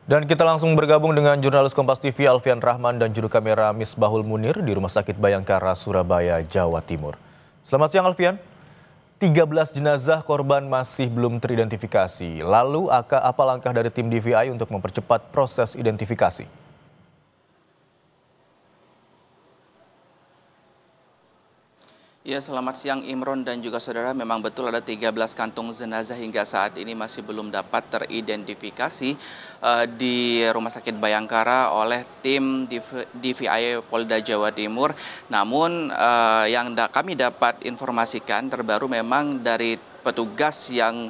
Dan kita langsung bergabung dengan jurnalis Kompas TV Alfian Rahman dan juru kamera Misbahul Munir di Rumah Sakit Bayangkara, Surabaya, Jawa Timur. Selamat siang Alfian. 13 jenazah korban masih belum teridentifikasi. Lalu apa langkah dari tim DVI untuk mempercepat proses identifikasi? Ya, selamat siang Imron dan juga saudara. Memang betul ada 13 kantung jenazah hingga saat ini masih belum dapat teridentifikasi di Rumah Sakit Bayangkara oleh tim DVI Polda Jawa Timur. Namun yang kami dapat informasikan terbaru memang dari petugas yang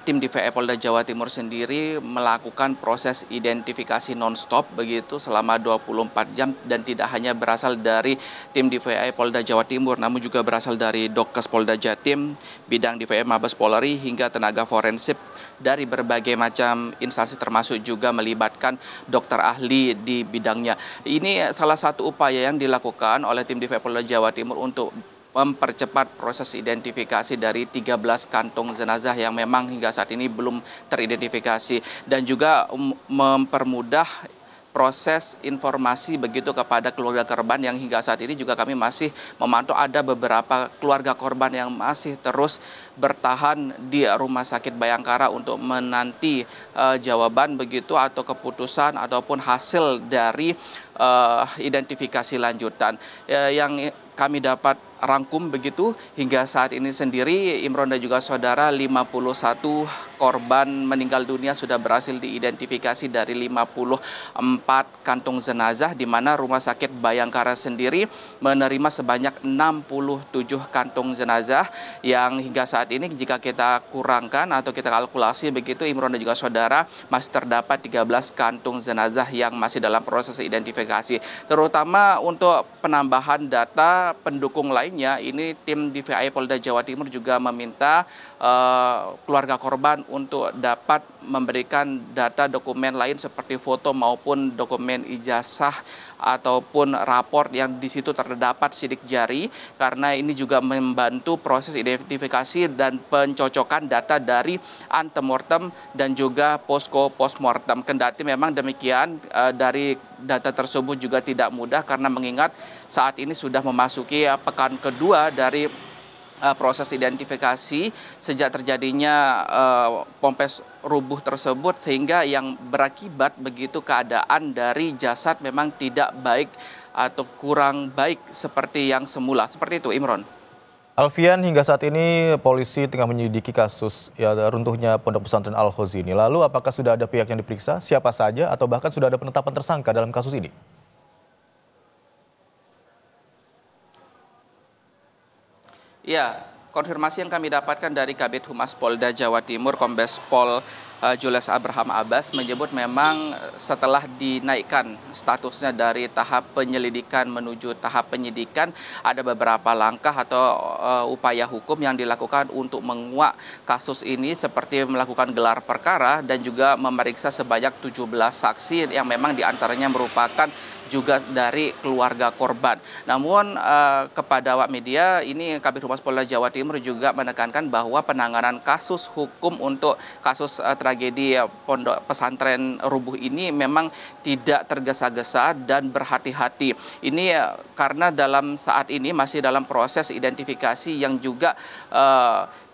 tim DVI Polda Jawa Timur sendiri melakukan proses identifikasi non-stop begitu selama 24 jam dan tidak hanya berasal dari tim DVI Polda Jawa Timur namun juga berasal dari Dokkes Polda Jatim, bidang DVI Mabes Polri hingga tenaga forensik dari berbagai macam instansi termasuk juga melibatkan dokter ahli di bidangnya. Ini salah satu upaya yang dilakukan oleh tim DVI Polda Jawa Timur untuk mempercepat proses identifikasi dari 13 kantung jenazah yang memang hingga saat ini belum teridentifikasi dan juga mempermudah proses informasi begitu kepada keluarga korban yang hingga saat ini juga kami masih memantau ada beberapa keluarga korban yang masih terus bertahan di Rumah Sakit Bayangkara untuk menanti jawaban begitu atau keputusan ataupun hasil dari identifikasi lanjutan yang kami dapat rangkum begitu hingga saat ini sendiri Imron dan juga saudara 51 korban meninggal dunia sudah berhasil diidentifikasi dari 54 kantung jenazah di mana Rumah Sakit Bayangkara sendiri menerima sebanyak 67 kantung jenazah yang hingga saat ini jika kita kurangkan atau kita kalkulasi begitu Imron dan juga saudara masih terdapat 13 kantung jenazah yang masih dalam proses identifikasi terutama untuk penambahan data pendukung lainnya. Ini tim DVI Polda Jawa Timur juga meminta keluarga korban untuk dapat memberikan data dokumen lain seperti foto maupun dokumen ijazah ataupun raport yang di situ terdapat sidik jari karena ini juga membantu proses identifikasi dan pencocokan data dari antemortem dan juga posko postmortem. Kendati memang demikian dari data tersebut juga tidak mudah karena mengingat saat ini sudah memasuki pekan kedua dari proses identifikasi sejak terjadinya pompes rubuh tersebut sehingga yang berakibat begitu keadaan dari jasad memang tidak baik atau kurang baik seperti yang semula. Seperti itu Imron. Alfian, hingga saat ini polisi tengah menyelidiki kasus runtuhnya Pondok Pesantren Al-Khozi ini. Lalu apakah sudah ada pihak yang diperiksa, siapa saja atau bahkan sudah ada penetapan tersangka dalam kasus ini? Ya, konfirmasi yang kami dapatkan dari Kabid Humas Polda Jawa Timur, Kombes Pol Julius Abraham Abbas menyebut memang setelah dinaikkan statusnya dari tahap penyelidikan menuju tahap penyidikan ada beberapa langkah atau upaya hukum yang dilakukan untuk menguak kasus ini seperti melakukan gelar perkara dan juga memeriksa sebanyak 17 saksi yang memang diantaranya merupakan juga dari keluarga korban. Namun kepada awak media ini Kabid Humas Polda Jawa Timur juga menekankan bahwa penanganan kasus hukum untuk kasus tragedi Pondok Pesantren rubuh ini memang tidak tergesa-gesa dan berhati-hati. Ini karena dalam saat ini masih dalam proses identifikasi yang juga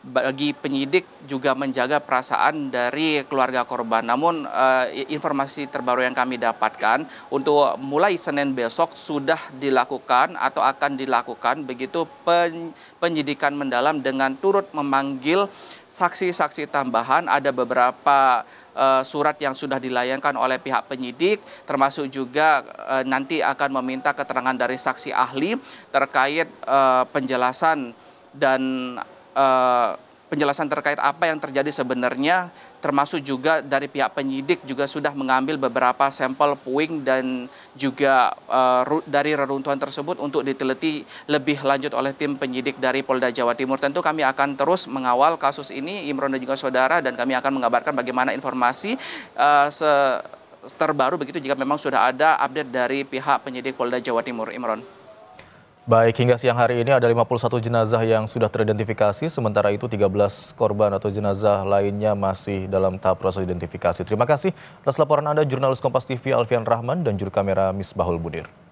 bagi penyidik juga menjaga perasaan dari keluarga korban. Namun informasi terbaru yang kami dapatkan untuk mulai Senin besok sudah dilakukan atau akan dilakukan begitu penyidikan mendalam dengan turut memanggil saksi-saksi tambahan. Ada beberapa surat yang sudah dilayangkan oleh pihak penyidik termasuk juga nanti akan meminta keterangan dari saksi ahli terkait penjelasan dan penjelasan terkait apa yang terjadi sebenarnya termasuk juga dari pihak penyidik juga sudah mengambil beberapa sampel puing dan juga dari reruntuhan tersebut untuk diteliti lebih lanjut oleh tim penyidik dari Polda Jawa Timur. Tentu kami akan terus mengawal kasus ini Imron dan juga saudara dan kami akan mengabarkan bagaimana informasi terbaru begitu jika memang sudah ada update dari pihak penyidik Polda Jawa Timur. Imron. Baik, hingga siang hari ini ada 51 jenazah yang sudah teridentifikasi, sementara itu 13 korban atau jenazah lainnya masih dalam tahap proses identifikasi. Terima kasih atas laporan Anda, jurnalis Kompas TV Alfian Rahman dan juru kamera Misbahul Munir.